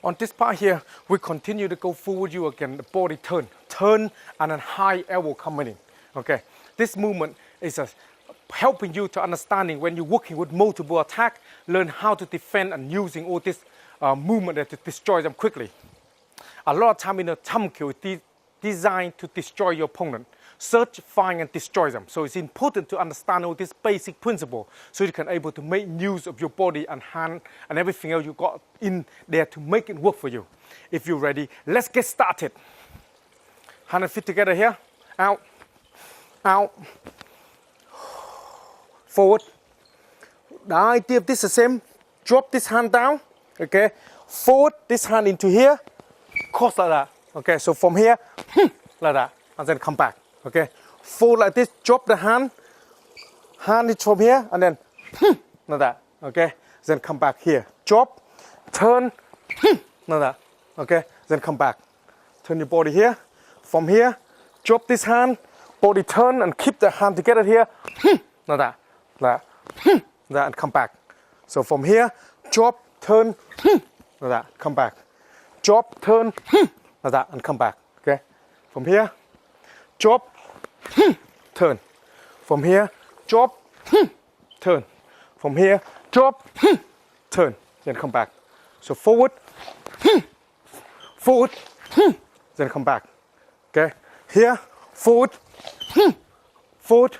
On this part here, we continue to go forward you again, the body turn and then high elbow coming in. Okay, this movement is helping you to understanding when you're working with multiple attack, learn how to defend and using all this movement to destroy them quickly. A lot of time in the thumb kill is designed to destroy your opponent. Search, find, and destroy them. So it's important to understand all this basic principle so you can able to make use of your body and hand and everything else you got in there to make it work for you. If you're ready, let's get started. Hand and feet together here. Out, out, forward. The idea of this is the same. Drop this hand down, okay? Forward, this hand into here, cross like that. Okay, so from here, like that, and then come back. Okay, fold like this, drop the hand is from here, and then like that. Okay, then come back here. Drop, turn, like that. Okay, then come back. Turn your body here. From here, drop this hand, body turn, and keep the hand together here, like that, like that, and come back. So from here, drop, turn, like that, come back. Drop, turn, like that, and come back. Okay, from here, drop, turn. From here, drop, turn. From here, drop, turn. Then come back. So forward, forward, then come back. Okay, here, forward, forward,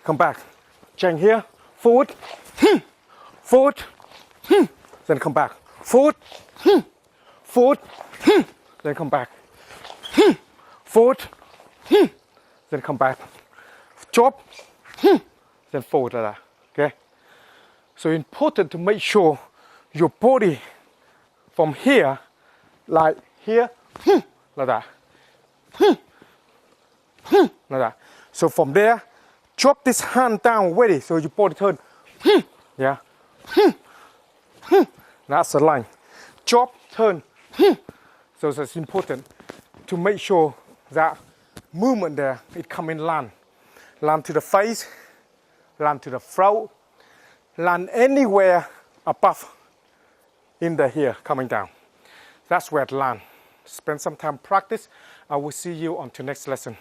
come back. Change here, forward, forward, then come back. Forward, forward, then come back. Forward, then come back. Drop, then forward like that. Okay? So important to make sure your body from here, like here, like that. Like that. So from there, drop this hand down already so your body turn. Yeah. That's the line. Drop, turn. So it's important to make sure that movement there, it come in land. Land to the face, land to the throat, land anywhere above in the here, coming down. That's where it land. Spend some time practice. I will see you on to next lesson.